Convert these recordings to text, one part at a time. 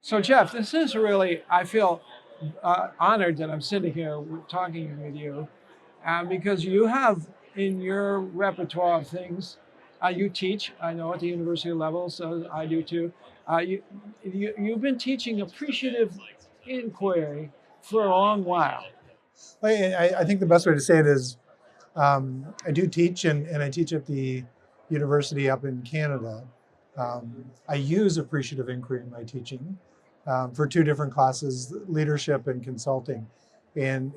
So, Jeff, this is really, I feel honored that I'm sitting here talking with you because you have in your repertoire of things, you teach, I know at the university level, so I do too. You've been teaching appreciative inquiry for a long while. I think the best way to say it is I do teach, and I teach at the university up in Canada. I use appreciative inquiry in my teaching for two different classes, leadership and consulting. And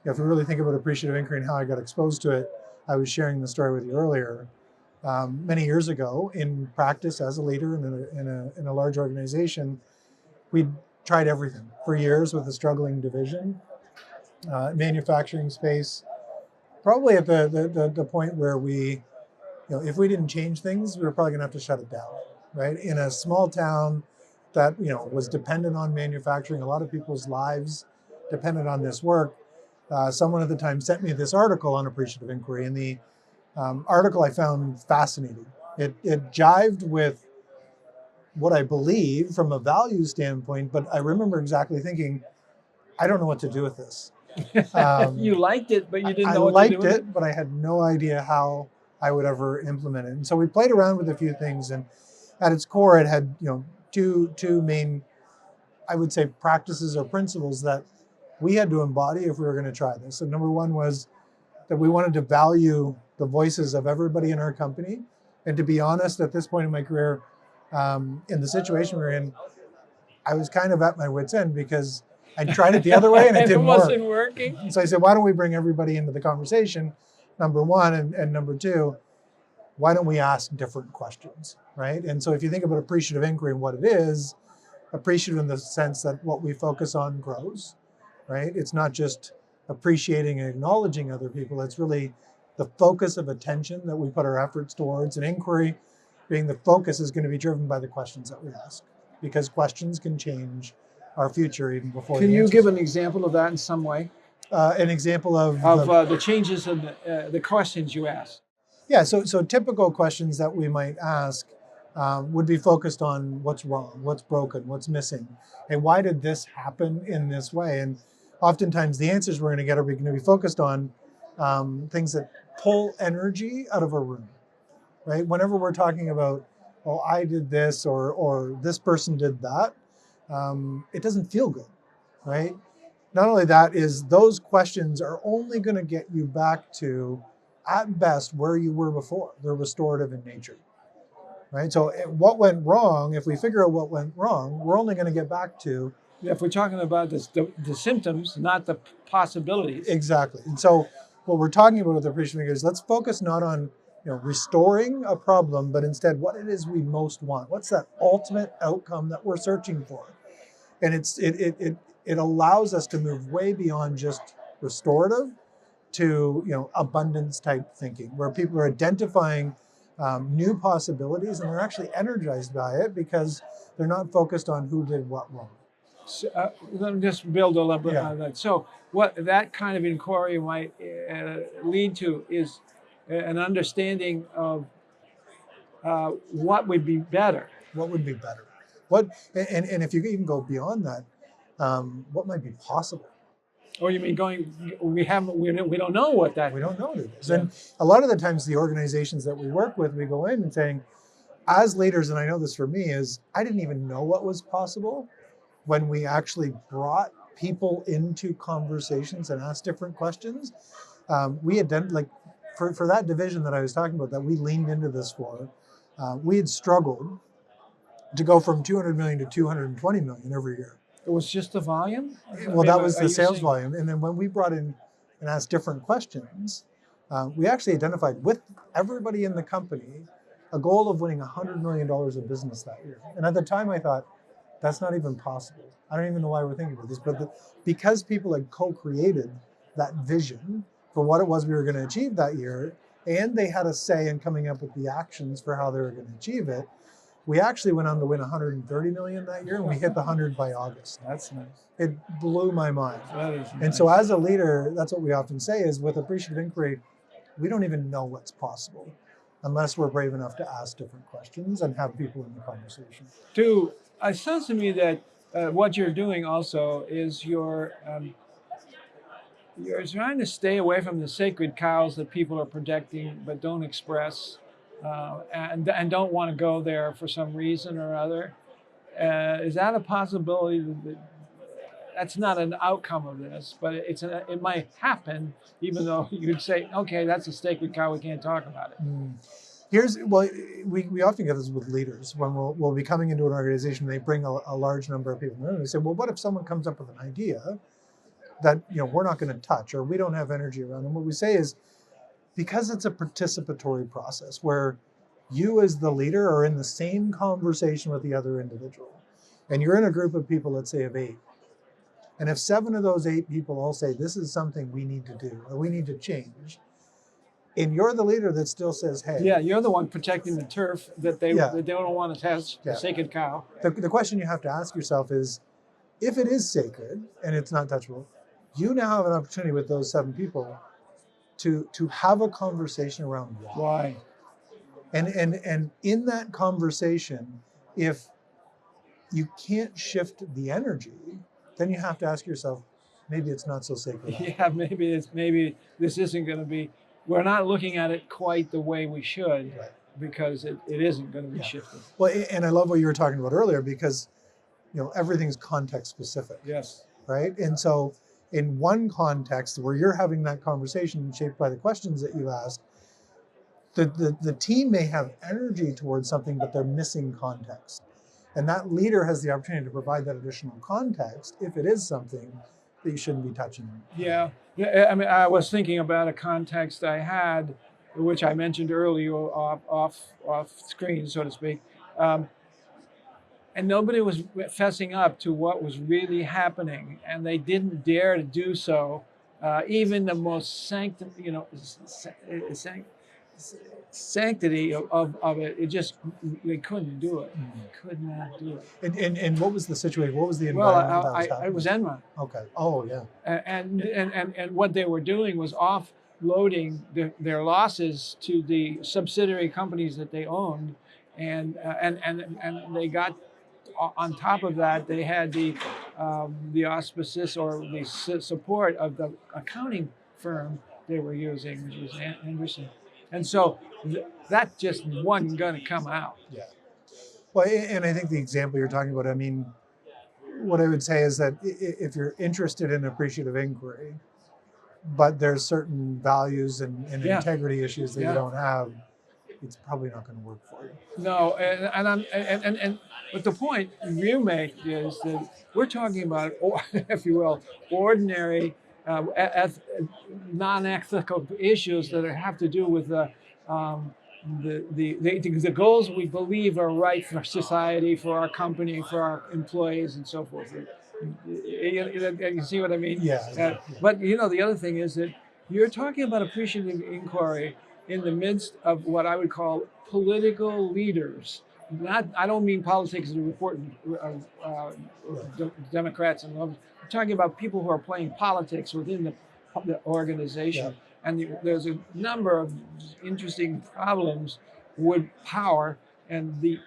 if we really think about appreciative inquiry and how I got exposed to it, I was sharing the story with you earlier. Many years ago, in practice as a leader in a large organization, we tried everything for years with a struggling division, manufacturing space, probably at the point where if we didn't change things, we were probably gonna have to shut it down, right? In a small town that, was dependent on manufacturing, a lot of people's lives depended on this work. Someone at the time sent me this article on appreciative inquiry, and the article I found fascinating. It jived with what I believe from a value standpoint, but I remember exactly thinking, I don't know what to do with this. You liked it, but you didn't I know what to do liked with it, but I had no idea how I would ever implement it. And so we played around with a few things, and at its core, it had two main, I would say, practices or principles that we had to embody if we were going to try this. So number one was that we wanted to value the voices of everybody in our company. And to be honest, at this point in my career, in the situation we're in, I was kind of at my wit's end because I tried it the other way and it didn't wasn't work. working. And so I said, why don't we bring everybody into the conversation, number one, and number two, why don't we ask different questions, right? And so if you think about appreciative inquiry and what it is, appreciative in the sense that what we focus on grows, right? It's not just appreciating and acknowledging other people, it's really the focus of attention that we put our efforts towards. And inquiry being the focus is going to be driven by the questions that we ask, because questions can change our future even before. Can you give an example of that in some way? An example of the changes in the questions you ask. Yeah, so typical questions that we might ask would be focused on what's wrong, what's broken, what's missing, and why did this happen in this way? And oftentimes the answers we're going to get are going to be focused on things that pull energy out of a room, right? Whenever we're talking about, oh, I did this or this person did that, it doesn't feel good, right? Not only that, is those questions are only going to get you back to, at best, where you were before. They're restorative in nature, right? So what went wrong, if we figure out what went wrong, we're only going to get back to. If we're talking about the symptoms, not the possibilities. Exactly. And so what we're talking about with the appreciative is let's focus not on restoring a problem, but instead what it is we most want. What's that ultimate outcome that we're searching for? And it allows us to move way beyond just restorative to abundance type thinking, where people are identifying new possibilities and they're actually energized by it because they're not focused on who did what wrong. So, let me just build a little bit on that. So what that kind of inquiry might lead to is an understanding of what would be better. What would be better? And if you even go beyond that, what might be possible? Or you mean we don't know what that. We don't know what it is. Yeah. And a lot of the times the organizations that we work with, we go in and saying, as leaders, and I know this for me, is I didn't even know what was possible when we actually brought people into conversations and asked different questions. We had done, like, for that division that I was talking about, that we leaned into this for, we had struggled to go from 200 million to 220 million every year. It was just the volume? Well, that was the sales volume. And then when we brought in and asked different questions, we actually identified with everybody in the company a goal of winning $100 million of business that year. And at the time I thought, that's not even possible. I don't even know why we're thinking about this, but because people had co-created that vision for what it was we were going to achieve that year, and they had a say in coming up with the actions for how they were going to achieve it, we actually went on to win 130 million that year, and we hit the 100 by August. That's nice. It blew my mind. That is and nice. So as a leader, that's what we often say is with appreciative inquiry, we don't even know what's possible unless we're brave enough to ask different questions and have people in the conversation. To it sounds to me that what you're doing also is you're trying to stay away from the sacred cows that people are protecting but don't express, and don't want to go there for some reason or other. Is that a possibility? That's not an outcome of this, but it might happen, even though you'd say, okay, that's a sacred cow, we can't talk about it. Well, we often get this with leaders when we'll be coming into an organization. They bring a large number of people in the room. They say, well, what if someone comes up with an idea that we're not going to touch, or we don't have energy around them? What we say is, because it's a participatory process where you as the leader are in the same conversation with the other individual, and you're in a group of people, let's say of 8, and if 7 of those 8 people all say this is something we need to do or we need to change, and you're the leader that still says, hey. Yeah, you're the one protecting the turf that they don't want to touch, the sacred cow. The question you have to ask yourself is, if it is sacred and it's not touchable, you now have an opportunity with those 7 people to have a conversation around why. And in that conversation, if you can't shift the energy, then you have to ask yourself, maybe it's not so sacred. Yeah, maybe this isn't going to be. We're not looking at it quite the way we should, because it isn't going to be shifted. Well, and I love what you were talking about earlier, because everything's context specific. Yes. Right. And so in one context where you're having that conversation shaped by the questions that you asked, the team may have energy towards something, but they're missing context. And that leader has the opportunity to provide that additional context if it is something that you shouldn't be touching. Yeah. I mean, I was thinking about a context I had, which I mentioned earlier off screen, so to speak. And nobody was fessing up to what was really happening, and they didn't dare to do so. Even the most sanctity of it, they couldn't do it. Could not do it. And what was the situation? What was the environment that was happening? It was Enron. Okay. Oh, yeah. And what they were doing was offloading their losses to the subsidiary companies that they owned, and they got. On top of that, they had the auspices or the support of the accounting firm they were using, which was Anderson. And so that just wasn't going to come out. Yeah. Well, and I think the example you're talking about, I mean, what I would say is that if you're interested in appreciative inquiry, but there's certain values and integrity issues that you don't have, it's probably not going to work for you. No, but the point you make is that we're talking about, if you will, ordinary, non-ethical issues that have to do with the goals we believe are right for society, for our company, for our employees, and so forth. You see what I mean? Yeah. But the other thing is that you're talking about appreciative inquiry in the midst of what I would call political leaders. I don't mean politics as a report Democrats and others. I'm talking about people who are playing politics within the organization. Yeah. And there's a number of interesting problems with power and the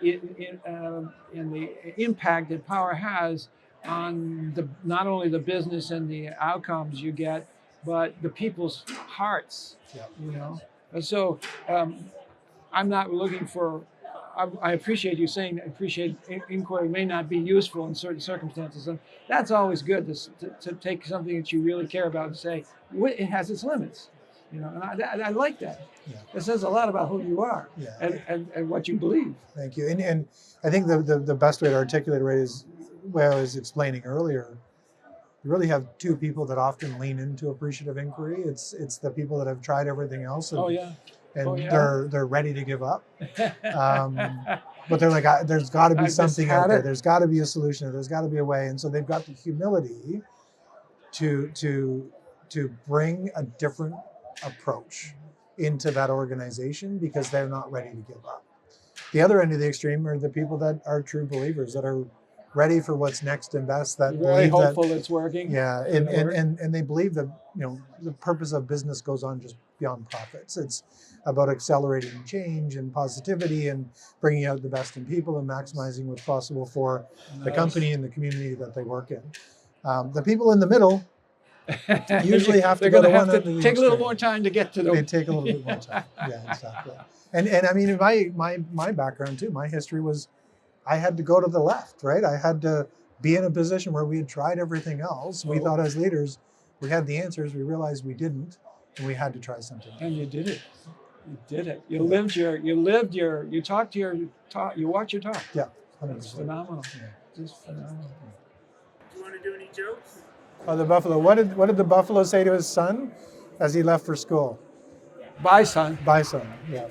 impact that power has on not only the business and the outcomes you get, but the people's hearts. Yeah. And so I'm not looking for. I appreciate you saying appreciate inquiry may not be useful in certain circumstances, and that's always good to take something that you really care about and say it has its limits, and I like that. Yeah. It says a lot about who you are and what you believe. Thank you. And I think the best way to articulate it is where I was explaining earlier. You really have 2 people that often lean into appreciative inquiry. It's the people that have tried everything else. And they're ready to give up. But they're like, there's got to be something out there. There's got to be a solution. There's got to be a way. And so they've got the humility to bring a different approach into that organization because they're not ready to give up. The other end of the extreme are the people that are true believers, that are ready for what's next and best, that Very believe hopeful that, it's working. yeah, Gonna work. and they believe that, the purpose of business goes on just beyond profits. It's about accelerating change and positivity and bringing out the best in people and maximizing what's possible for the company and the community that they work in. The people in the middle usually have to They're go going to to one have end to of the take a little extreme. more time to get to them. They take a little bit more time. Yeah, exactly. And I mean, my background too, my history was, I had to go to the left, right? I had to be in a position where we had tried everything else. We thought as leaders we had the answers. We realized we didn't, and we had to try something else. And you did it. You did it. You lived your, you talked to you walk your talk. Yeah, It's 100%. phenomenal. Just phenomenal. Do you want to do any jokes? Oh, the buffalo. What did the buffalo say to his son as he left for school? Bye, son. Bye, son. Yeah.